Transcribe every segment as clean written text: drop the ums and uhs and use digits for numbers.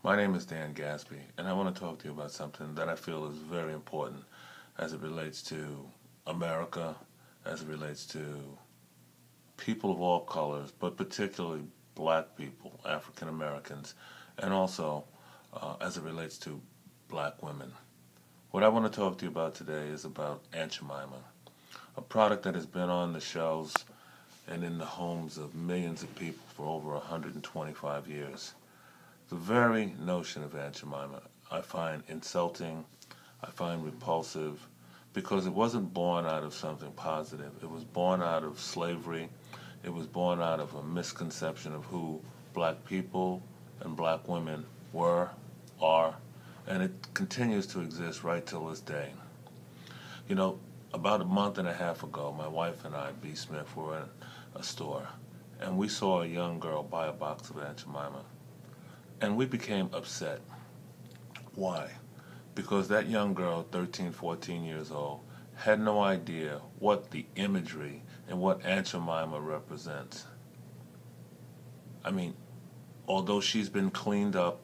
My name is Dan Gaspy, and I want to talk to you about something that I feel is very important as it relates to America, as it relates to people of all colors, but particularly black people, African Americans, and also as it relates to black women. What I want to talk to you about today is about Aunt Jemima, a product that has been on the shelves and in the homes of millions of people for over 125 years. The very notion of Aunt Jemima I find insulting, I find repulsive, because it wasn't born out of something positive. It was born out of slavery. It was born out of a misconception of who black people and black women were, are, and it continues to exist right till this day. You know, about a month and a half ago, my wife and I, B. Smith, were in a store, and we saw a young girl buy a box of Aunt Jemima. And we became upset. Why? Because that young girl, 13, 14 years old, had no idea what the imagery and what Aunt Jemima represents. I mean, although she's been cleaned up,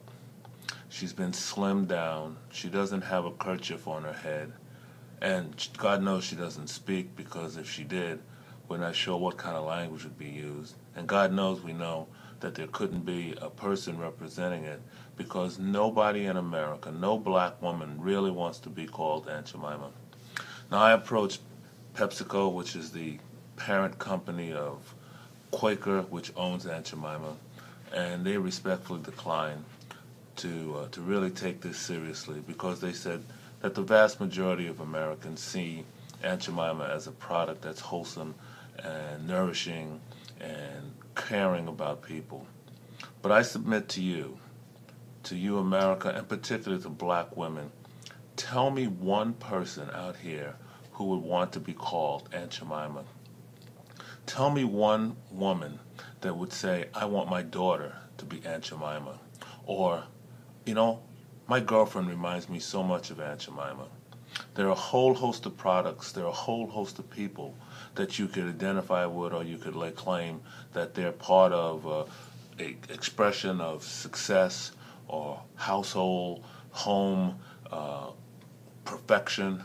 she's been slimmed down, she doesn't have a kerchief on her head, and God knows she doesn't speak, because if she did, we're not sure what kind of language would be used. And God knows we know that there couldn't be a person representing it, because nobody in America, no black woman really wants to be called Aunt Jemima. Now, I approached PepsiCo, which is the parent company of Quaker, which owns Aunt Jemima, and they respectfully declined to really take this seriously, because they said that the vast majority of Americans see Aunt Jemima as a product that's wholesome and nourishing and caring about people. But I submit to you America, and particularly to black women, tell me one person out here who would want to be called Aunt Jemima. Tell me one woman that would say, I want my daughter to be Aunt Jemima. Or, you know, my girlfriend reminds me so much of Aunt Jemima. There are a whole host of products, there are a whole host of people that you could identify with, or you could lay claim that they're part of a expression of success or household, home, perfection,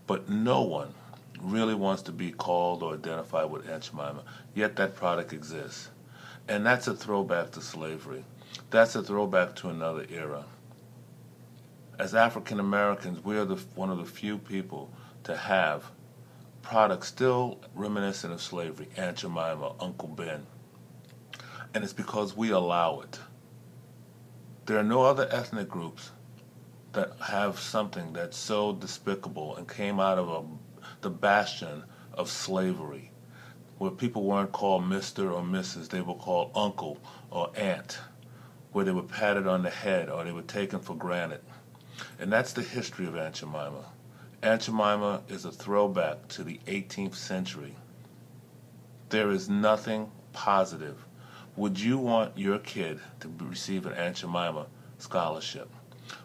but no one really wants to be called or identified with Aunt Jemima, yet that product exists. And that's a throwback to slavery. That's a throwback to another era. As African Americans, we are one of the few people to have products still reminiscent of slavery, Aunt Jemima, Uncle Ben. And it's because we allow it. There are no other ethnic groups that have something that's so despicable and came out of the bastion of slavery, where people weren't called Mr. or Mrs., they were called Uncle or Aunt, where they were patted on the head or they were taken for granted. And that's the history of Aunt Jemima. Aunt Jemima is a throwback to the 18th century. There is nothing positive. Would you want your kid to receive an Aunt Jemima scholarship?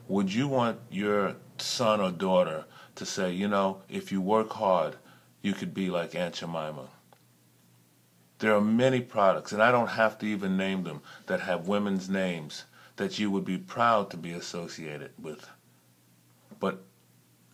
Would you want your son or daughter to say, you know, if you work hard, you could be like Aunt Jemima? There are many products, and I don't have to even name them, that have women's names that you would be proud to be associated with. But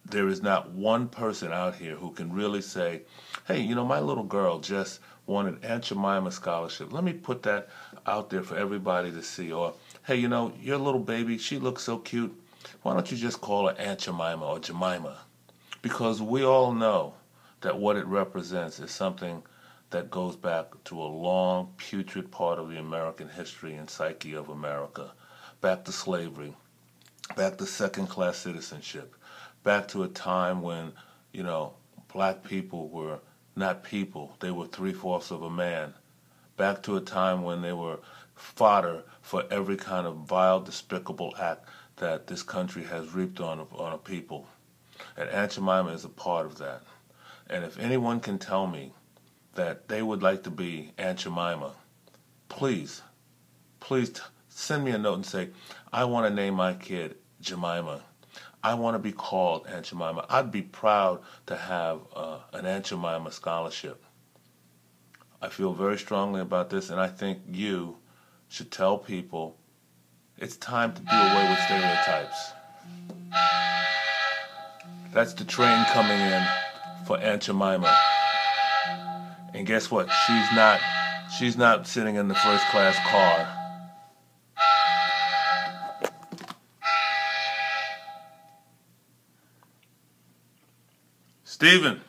there is not one person out here who can really say, hey, you know, my little girl just wanted Aunt Jemima scholarship. Let me put that out there for everybody to see. Or, hey, you know, your little baby, she looks so cute. Why don't you just call her Aunt Jemima or Jemima? Because we all know that what it represents is something that goes back to a long, putrid part of the American history and psyche of America. Back to slavery, back to second-class citizenship, back to a time when, you know, black people were not people. They were three-fourths of a man. Back to a time when they were fodder for every kind of vile, despicable act that this country has reaped on a people. And Aunt Jemima is a part of that. And if anyone can tell me that they would like to be Aunt Jemima, please, please send me a note and say, I want to name my kid Jemima. I want to be called Aunt Jemima. I'd be proud to have an Aunt Jemima scholarship. I feel very strongly about this, and I think you should tell people It's time to do away with stereotypes. That's the train coming in for Aunt Jemima. And guess what? She's not sitting in the first class car. Stephen.